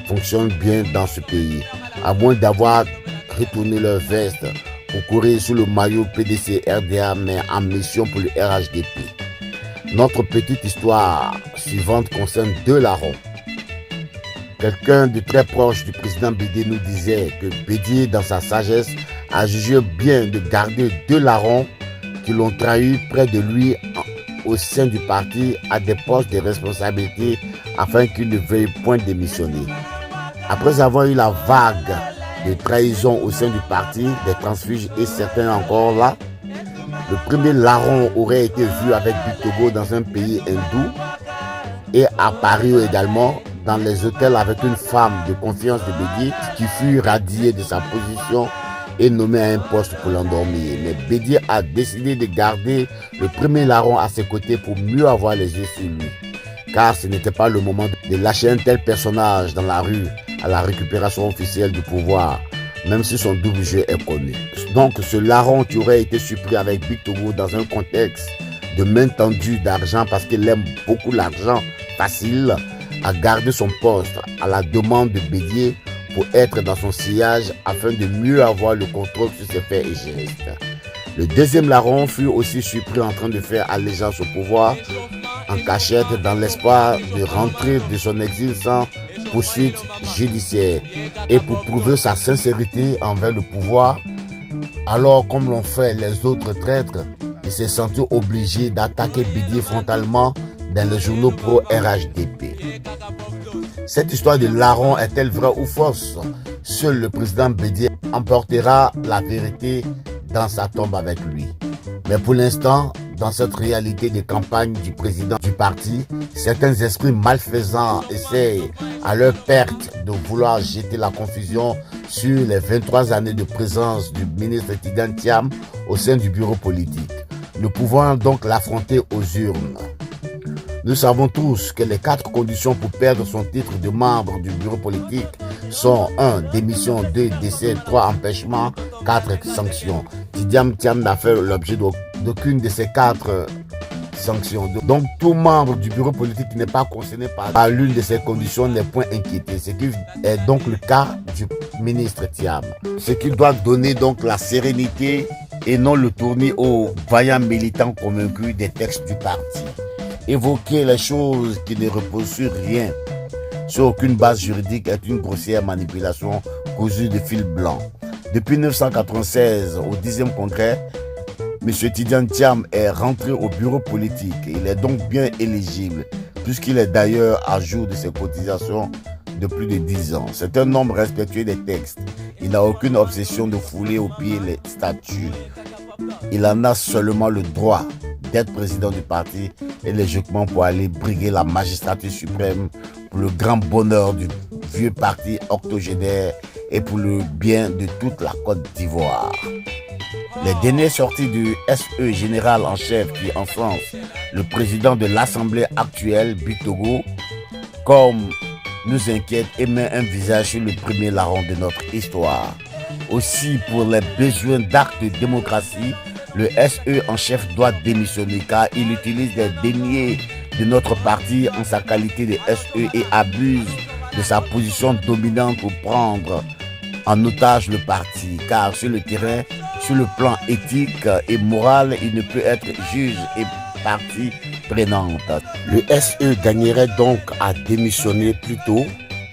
fonctionne bien dans ce pays, à moins d'avoir retourné leur veste pour courir sous le maillot PDC-RDA mais en mission pour le RHDP. Notre petite histoire suivante concerne deux larrons. Quelqu'un de très proche du président Bédié nous disait que Bédié, dans sa sagesse, a jugé bien de garder deux larrons qui l'ont trahi près de lui au sein du parti à des postes de responsabilité afin qu'il ne veuille point démissionner. Après avoir eu la vague de trahison au sein du parti, des transfuges et certains encore là, le premier larron aurait été vu avec Bictogo dans un pays hindou et à Paris également, dans les hôtels avec une femme de confiance de Bédié qui fut radiée de sa position et nommée à un poste pour l'endormir. Mais Bédié a décidé de garder le premier larron à ses côtés pour mieux avoir les yeux sur lui. Car ce n'était pas le moment de lâcher un tel personnage dans la rue à la récupération officielle du pouvoir, même si son double jeu est connu. Donc ce larron qui aurait été surpris avec Bictogo dans un contexte de main tendue d'argent parce qu'il aime beaucoup l'argent facile, a gardé son poste à la demande de Bédié pour être dans son sillage afin de mieux avoir le contrôle sur ses faits et gestes. Le deuxième larron fut aussi surpris en train de faire allégeance au pouvoir en cachette dans l'espoir de rentrer de son exil sans poursuite judiciaire et pour prouver sa sincérité envers le pouvoir. Alors, comme l'ont fait les autres traîtres, il s'est senti obligé d'attaquer Bédié frontalement dans les journaux pro-RHDP. Cette histoire de larron est-elle vraie ou fausse? Seul le président Bédié emportera la vérité dans sa tombe avec lui. Mais pour l'instant, dans cette réalité de campagne du président du parti, certains esprits malfaisants essayent à leur perte de vouloir jeter la confusion sur les 23 années de présence du ministre Tidiane Thiam au sein du bureau politique. Nous pouvons donc l'affronter aux urnes. Nous savons tous que les 4 conditions pour perdre son titre de membre du bureau politique sont 1. Démission, 2. Décès, 3. Empêchement, 4. Sanctions. Tidiane Thiam n'a fait l'objet d'aucune de ces 4 sanctions. Donc tout membre du bureau politique qui n'est pas concerné par l'une de ces conditions n'est point inquiété. Ce qui est donc le cas du ministre Thiam. Ce qui doit donner donc la sérénité et non le tourner aux vaillants militants convaincus des textes du parti. Évoquer les choses qui ne reposent sur rien, sur aucune base juridique, est une grossière manipulation cousue de fil blanc. Depuis 1996, au 10e congrès, M. Tidiane Thiam est rentré au bureau politique. Il est donc bien éligible, puisqu'il est d'ailleurs à jour de ses cotisations de plus de 10 ans. C'est un homme respectueux des textes. Il n'a aucune obsession de fouler aux pieds les statuts. Il en a seulement le droit d'être président du parti et logiquement pour aller briguer la magistrature suprême pour le grand bonheur du vieux parti octogénaire et pour le bien de toute la Côte d'Ivoire. Les dernières sorties du SE général en chef qui enfonce le président de l'Assemblée actuelle, Bictogo, comme nous inquiète et met un visage sur le premier larron de notre histoire. Aussi, pour les besoins d'actes de démocratie, le SE en chef doit démissionner car il utilise les deniers de notre parti en sa qualité de SE et abuse de sa position dominante pour prendre en otage le parti. Car sur le terrain, sur le plan éthique et moral, il ne peut être juge et partie prenante. Le SE gagnerait donc à démissionner plus tôt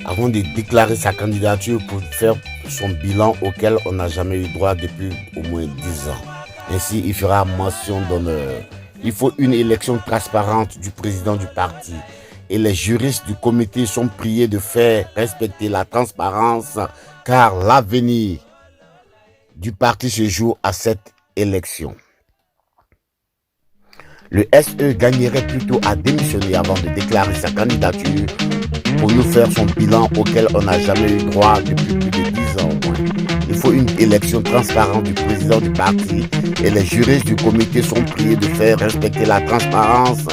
avant de déclarer sa candidature pour faire son bilan auquel on n'a jamais eu droit depuis au moins 10 ans. Ainsi, il fera mention d'honneur. Il faut une élection transparente du président du parti. Et les juristes du comité sont priés de faire respecter la transparence car l'avenir du parti se joue à cette élection. Le SE gagnerait plutôt à démissionner avant de déclarer sa candidature pour nous faire son bilan auquel on n'a jamais eu droit depuis plus de 10 ans au moins. Il faut une élection transparente du président du parti et les juristes du comité sont priés de faire respecter la transparence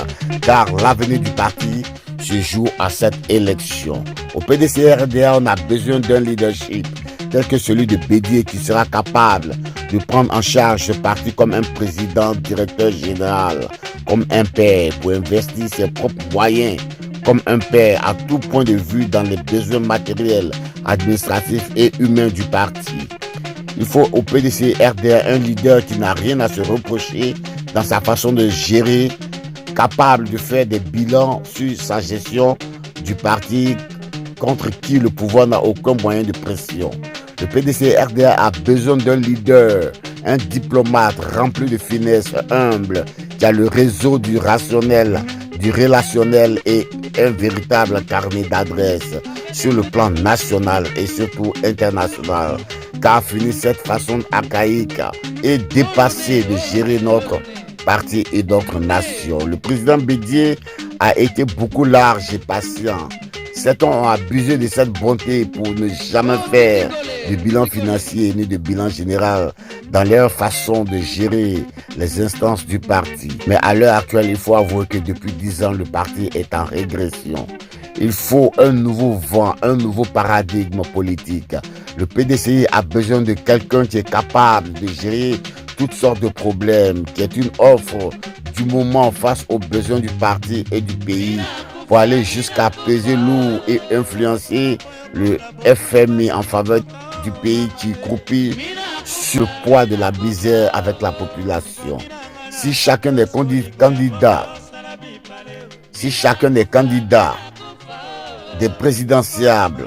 car l'avenir du parti se joue à cette élection. Au PDC-RDA, on a besoin d'un leadership tel que celui de Bédié qui sera capable de prendre en charge ce parti comme un président, directeur général, comme un père pour investir ses propres moyens, comme un père à tout point de vue dans les besoins matériels, administratifs et humains du parti. Il faut au PDC-RDA un leader qui n'a rien à se reprocher dans sa façon de gérer capable de faire des bilans sur sa gestion du parti contre qui le pouvoir n'a aucun moyen de pression. Le PDC-RDA a besoin d'un leader, un diplomate rempli de finesse, humble, qui a le réseau du rationnel, du relationnel et un véritable carnet d'adresses sur le plan national et surtout international, car fini cette façon archaïque et dépassée de gérer notre parti et notre nation. Le président Bédié a été beaucoup large et patient. Certains ont abusé de cette bonté pour ne jamais faire de bilan financier ni de bilan général dans leur façon de gérer les instances du parti. Mais à l'heure actuelle, il faut avouer que depuis 10 ans, le parti est en régression. Il faut un nouveau vent, un nouveau paradigme politique. Le PDCI a besoin de quelqu'un qui est capable de gérer toutes sortes de problèmes, qui est une offre du moment face aux besoins du parti et du pays, pour aller jusqu'à peser lourd et influencer le FMI en faveur du pays qui croupit sur le poids de la misère avec la population. Si chacun des candidats des présidentiables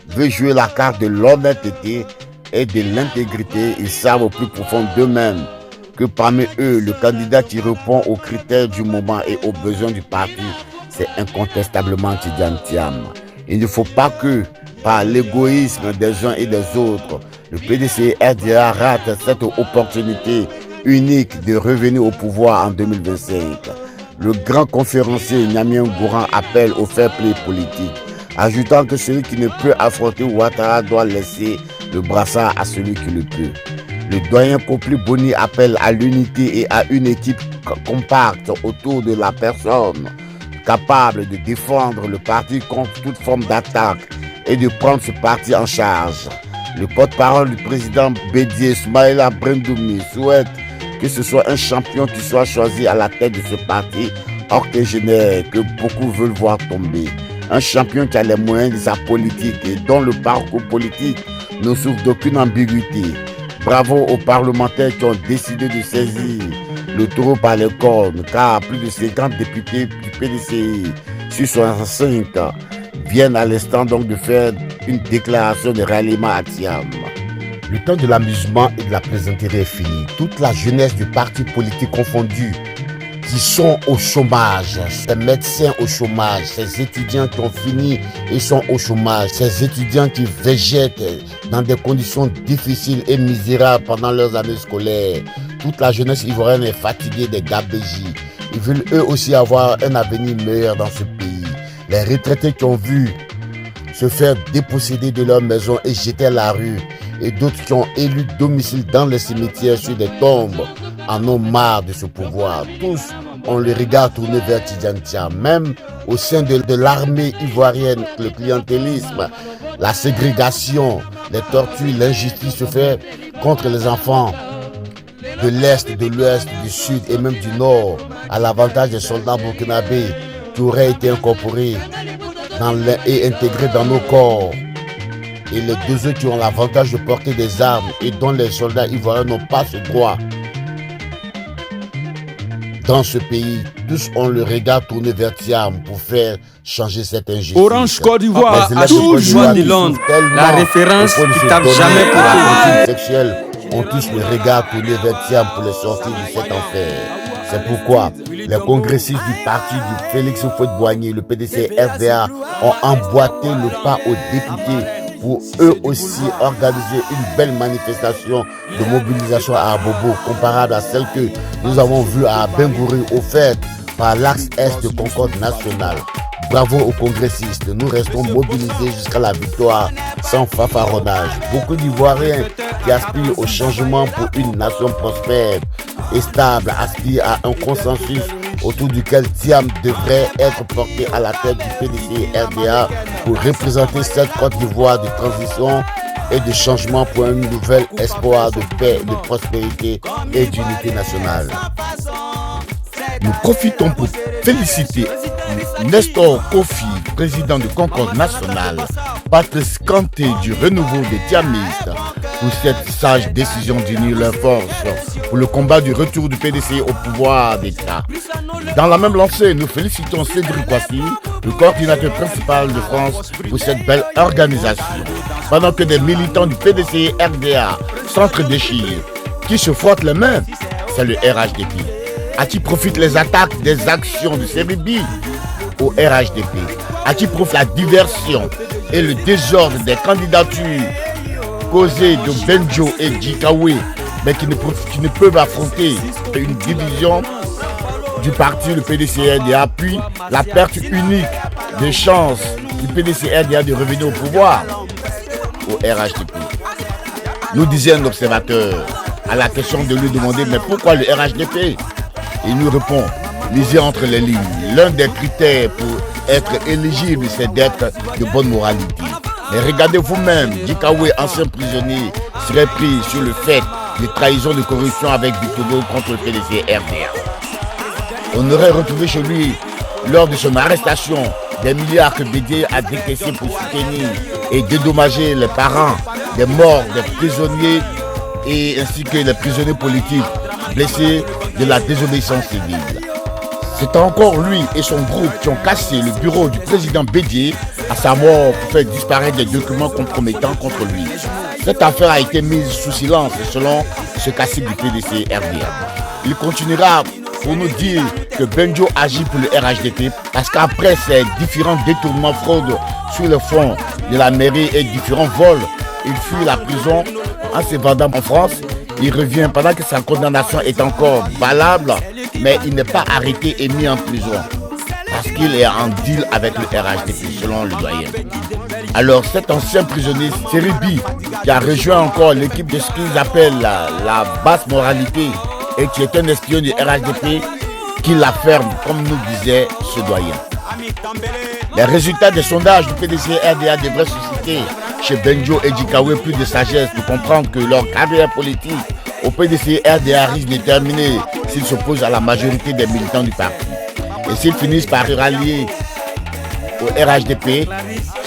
veut jouer la carte de l'honnêteté et de l'intégrité, ils savent au plus profond d'eux-mêmes que parmi eux, le candidat qui répond aux critères du moment et aux besoins du parti, c'est incontestablement Tidjane Thiam. Il ne faut pas que, par l'égoïsme des uns et des autres, le PDC-RDA rate cette opportunité unique de revenir au pouvoir en 2025. Le grand conférencier Nyamien Gouran appelle au fair play politique, ajoutant que celui qui ne peut affronter Ouattara doit laisser le brassard à celui qui le peut. Le doyen Popli Boni appelle à l'unité et à une équipe compacte autour de la personne, capable de défendre le parti contre toute forme d'attaque et de prendre ce parti en charge. Le porte-parole du président Bédié, Soumaïla Brendoumi, souhaite que ce soit un champion qui soit choisi à la tête de ce parti octogénaire que beaucoup veulent voir tomber. Un champion qui a les moyens de sa politique et dont le parcours politique ne souffre d'aucune ambiguïté. Bravo aux parlementaires qui ont décidé de saisir le taureau par les cornes, car plus de 50 députés du PDCI sur 65 viennent à l'instant donc de faire une déclaration de ralliement à Thiam. Le temps de l'amusement et de la plaisanterie est fini. Toute la jeunesse du parti politique confondu qui sont au chômage, ces médecins au chômage, ces étudiants qui ont fini et sont au chômage, ces étudiants qui végètent dans des conditions difficiles et misérables pendant leurs années scolaires. Toute la jeunesse ivoirienne est fatiguée des gabégies. Ils veulent eux aussi avoir un avenir meilleur dans ce pays. Les retraités qui ont vu se faire déposséder de leur maison et jeter à la rue, et d'autres qui ont élu domicile dans les cimetières sur des tombes, en ont marre de ce pouvoir. Tous ont le regard tourné vers Tidjane Thiam. Même au sein de l'armée ivoirienne, le clientélisme, la ségrégation, les tortures, l'injustice se fait contre les enfants de l'Est, de l'Ouest, du Sud et même du Nord, à l'avantage des soldats burkinabés qui auraient été incorporés et intégrés dans nos corps. Et les deux autres qui ont l'avantage de porter des armes et dont les soldats ivoiriens n'ont pas ce droit. Dans ce pays, tous ont le regard tourné vers Thiam pour faire changer cette injustice. Orange Côte d'Ivoire, toujours joie de Londres, la référence qui tape jamais pour les sexuels ont tous le regard tourné vers Thiam pour les sortir de cet enfer. C'est pourquoi les congressistes du parti du Félix Houphouët-Boigny, le PDC-RDA, ont emboîté le pas aux députés pour eux aussi organiser une belle manifestation de mobilisation à Abobo, comparable à celle que nous avons vue à Bengouri, offerte par l'axe Est de Concorde nationale. Bravo aux congressistes, nous restons mobilisés jusqu'à la victoire sans fanfaronnage. Beaucoup d'Ivoiriens qui aspirent au changement pour une nation prospère et stable aspirent à un consensus autour duquel Thiam devrait être porté à la tête du PDC-RDA pour représenter cette Côte d'Ivoire de transition et de changement pour un nouvel espoir de paix, de prospérité et d'unité nationale. Nous profitons pour féliciter Nestor Kofi, président de Concorde nationale, Patrice Kanté du renouveau des Thiamistes, pour cette sage décision d'unir leurs forces pour le combat du retour du PDC au pouvoir d'État. Dans la même lancée, nous félicitons Cédric Kouassi, le coordinateur principal de France, pour cette belle organisation. Pendant que des militants du PDC et RDA s'entre-déchirent, qui se frottent les mains, c'est le RHDP. À qui profitent les attaques des actions de Seribi au RHDP? À qui profite la diversion et le désordre des candidatures causées de Benjo et Djikawe, mais qui ne peuvent affronter une division du parti, le PDC-RDA, puis la perte unique des chances du PDC-RDA de revenir au pouvoir au RHDP. Nous disait un observateur à la question de lui demander mais pourquoi le RHDP? Il nous répond, lisez entre les lignes, l'un des critères pour être éligible c'est d'être de bonne moralité. Mais regardez vous-même, Djikawe, ancien prisonnier, serait pris sur le fait de trahison de corruption avec du Togo contre le PDC-RDA. On aurait retrouvé chez lui, lors de son arrestation, des milliards que Bédié a décaissés pour soutenir et dédommager les parents des morts des prisonniers et ainsi que les prisonniers politiques blessés de la désobéissance civile. C'est encore lui et son groupe qui ont cassé le bureau du président Bédié à sa mort pour faire disparaître des documents compromettants contre lui. Cette affaire a été mise sous silence selon ce cacique du PDC-RDA. Il continuera pour nous dire que Benjo agit pour le RHDP parce qu'après ces différents détournements fraudes sur le fonds de la mairie et différents vols, il fuit la prison en s'évadant en France. Il revient pendant que sa condamnation est encore valable, mais il n'est pas arrêté et mis en prison parce qu'il est en deal avec le RHDP selon le doyen. Alors cet ancien prisonnier Seribi qui a rejoint encore l'équipe de ce qu'ils appellent la basse moralité et qui est un espion du RHDP qui la ferme, comme nous disait ce doyen. Les résultats des sondages du PDC-RDA devraient susciter chez Benjo et Djikawe plus de sagesse pour comprendre que leur carrière politique au PDC-RDA risque de terminer s'ils s'opposent à la majorité des militants du parti. Et s'ils finissent par se rallier au RHDP,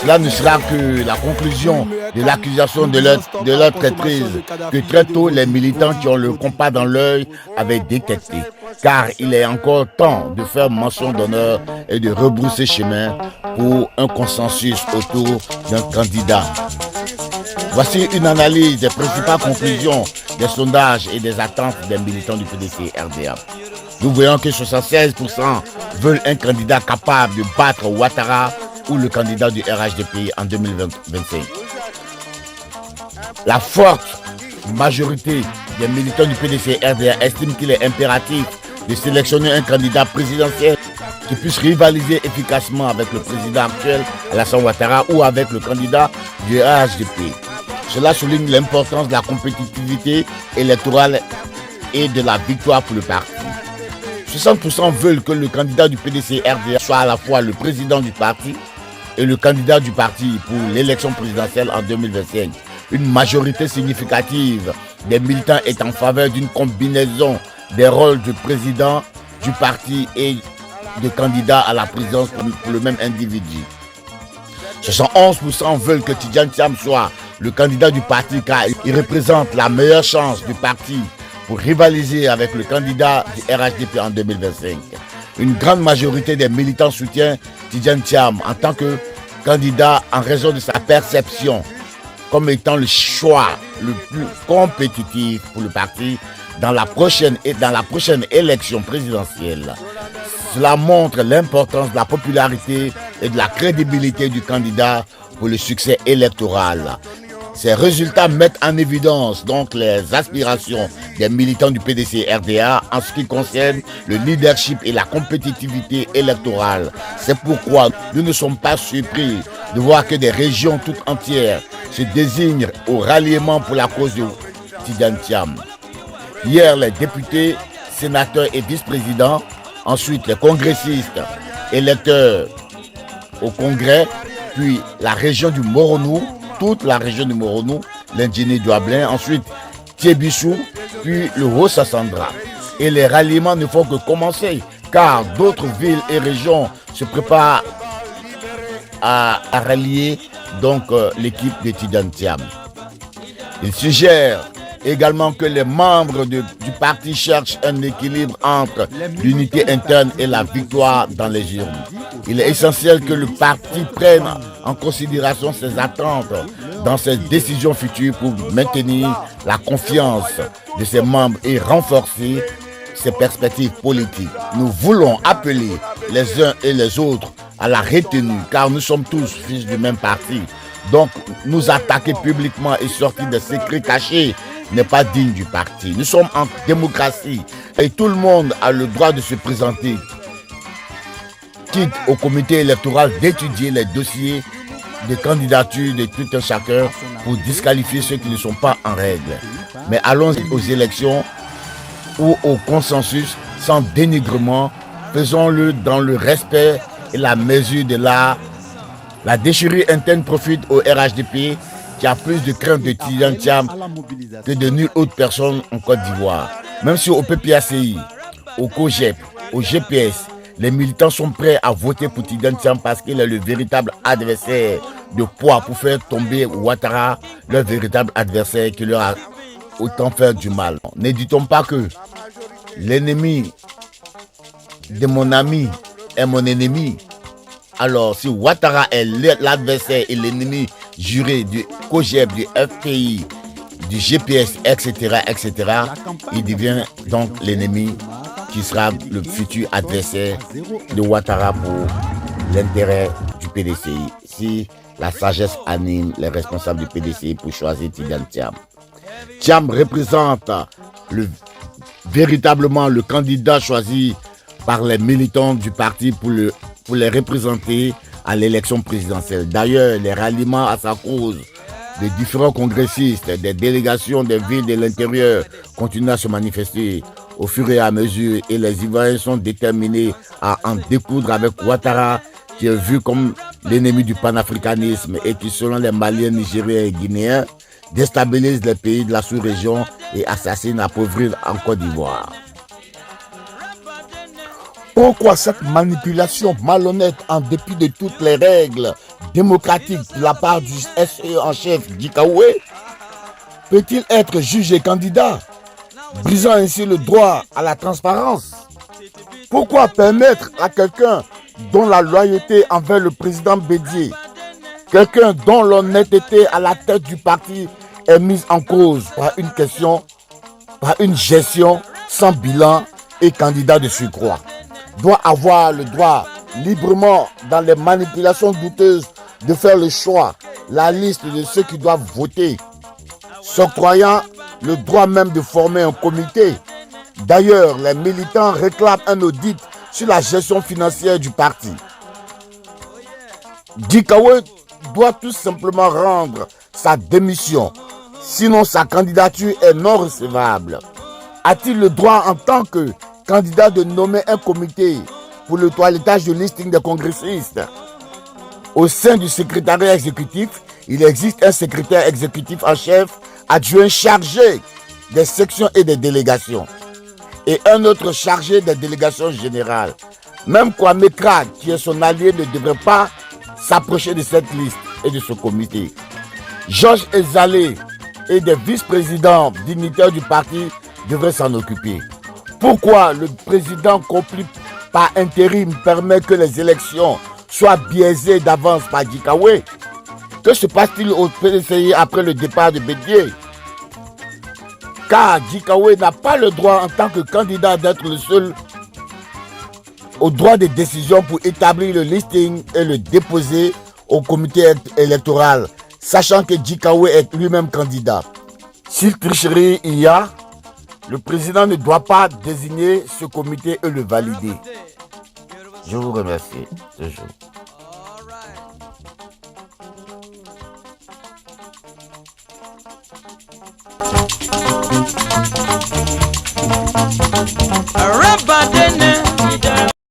cela ne sera que la conclusion de l'accusation de leur traîtrise que très tôt les militants qui ont le compas dans l'œil avaient détecté. Car il est encore temps de faire mention d'honneur et de rebrousser chemin pour un consensus autour d'un candidat. Voici une analyse des principales conclusions des sondages et des attentes des militants du PDC-RDA. Nous voyons que 76% veulent un candidat capable de battre Ouattara ou le candidat du RHDP en 2025. La forte majorité des militants du PDC-RDA estiment qu'il est impératif de sélectionner un candidat présidentiel qui puisse rivaliser efficacement avec le président actuel, Alassane Ouattara, ou avec le candidat du RHDP. Cela souligne l'importance de la compétitivité électorale et de la victoire pour le parti. 60% veulent que le candidat du PDC-RDA soit à la fois le président du parti et le candidat du parti pour l'élection présidentielle en 2025. Une majorité significative des militants est en faveur d'une combinaison des rôles de président du parti et de candidat à la présidence pour le même individu. 71% veulent que Tidjane Thiam soit le candidat du parti car il représente la meilleure chance du parti pour rivaliser avec le candidat du RHDP en 2025. Une grande majorité des militants soutient Tidjane Thiam en tant que candidat en raison de sa perception comme étant le choix le plus compétitif pour le parti dans la prochaine élection présidentielle. Cela montre l'importance de la popularité et de la crédibilité du candidat pour le succès électoral. Ces résultats mettent en évidence donc les aspirations des militants du PDC-RDA en ce qui concerne le leadership et la compétitivité électorale. C'est pourquoi nous ne sommes pas surpris de voir que des régions toutes entières se désignent au ralliement pour la cause de Tidjane Thiam. Hier, les députés, sénateurs et vice-présidents, ensuite les congressistes, électeurs au Congrès, puis la région du Moronou, toute la région du Moronou, l'ingénieur Douablin, ensuite Thiébissou, puis le Haut-Sassandra. Et les ralliements ne font que commencer, car d'autres villes et régions se préparent à rallier donc l'équipe de Tidjane Thiam. Il suggère également que les membres du parti cherchent un équilibre entre l'unité interne et la victoire dans les urnes. Il est essentiel que le parti prenne en considération ses attentes dans ses décisions futures pour maintenir la confiance de ses membres et renforcer ses perspectives politiques. Nous voulons appeler les uns et les autres à la retenue, car nous sommes tous fils du même parti. Donc, nous attaquer publiquement et sortir des secrets cachés n'est pas digne du parti. Nous sommes en démocratie et tout le monde a le droit de se présenter, quitte au comité électoral d'étudier les dossiers de candidature de tout un chacun pour disqualifier ceux qui ne sont pas en règle. Mais allons aux élections ou au consensus sans dénigrement. Faisons-le dans le respect et la mesure de l'art. La déchirure interne profite au RHDP qui a plus de crainte de Tidjane Thiam que de nulle autre personne en Côte d'Ivoire. Même si au PPACI, au COGEP, au GPS, les militants sont prêts à voter pour Tidjane Thiam parce qu'il est le véritable adversaire de poids pour faire tomber Ouattara, leur véritable adversaire qui leur a autant fait du mal. N'hésitons pas que l'ennemi de mon ami est mon ennemi. Alors, si Ouattara est l'adversaire et l'ennemi juré du COGEP, du FPI, du GPS, etc., il devient donc l'ennemi qui sera le futur adversaire de Ouattara pour l'intérêt du PDCI. Si la sagesse anime les responsables du PDCI pour choisir Tidjane Thiam. Thiam représente véritablement le candidat choisi par les militants du parti pour les représenter à l'élection présidentielle. D'ailleurs, les ralliements à sa cause de différents congressistes, des délégations des villes de l'intérieur continuent à se manifester au fur et à mesure et les Ivoiriens sont déterminés à en découdre avec Ouattara qui est vu comme l'ennemi du panafricanisme et qui, selon les Maliens, Nigériens et Guinéens, déstabilise les pays de la sous-région et assassine, appauvrit en Côte d'Ivoire. Pourquoi cette manipulation malhonnête en dépit de toutes les règles démocratiques de la part du SE en chef Dikaoué peut-il être jugé candidat, brisant ainsi le droit à la transparence? Pourquoi permettre à quelqu'un dont la loyauté envers le président Bédié, quelqu'un dont l'honnêteté à la tête du parti est mise en cause par une question, par une gestion sans bilan et candidat de surcroît, doit avoir le droit librement dans les manipulations douteuses de faire le choix, la liste de ceux qui doivent voter, s'octroyant le droit même de former un comité. D'ailleurs, les militants réclament un audit sur la gestion financière du parti. Dikaoué doit tout simplement rendre sa démission, sinon sa candidature est non recevable. A-t-il le droit en tant que candidat de nommer un comité pour le toilettage de listing des congressistes? Au sein du secrétariat exécutif, il existe un secrétaire exécutif en chef adjoint chargé des sections et des délégations et un autre chargé des délégations générales. Même Kwame Krag, qui est son allié, ne devrait pas s'approcher de cette liste et de ce comité. Georges Ezalé et des vice-présidents dignitaires du parti devraient s'en occuper. Pourquoi le président compris par intérim permet que les élections soient biaisées d'avance par Dikaoué? Que se passe-t-il au PDCI après le départ de Bédié? Car Dikaoué n'a pas le droit en tant que candidat d'être le seul au droit de décision pour établir le listing et le déposer au comité électoral, sachant que Dikaoué est lui-même candidat. S'il tricherie il y a, le président ne doit pas désigner ce comité et le valider. Je vous remercie. Toujours. All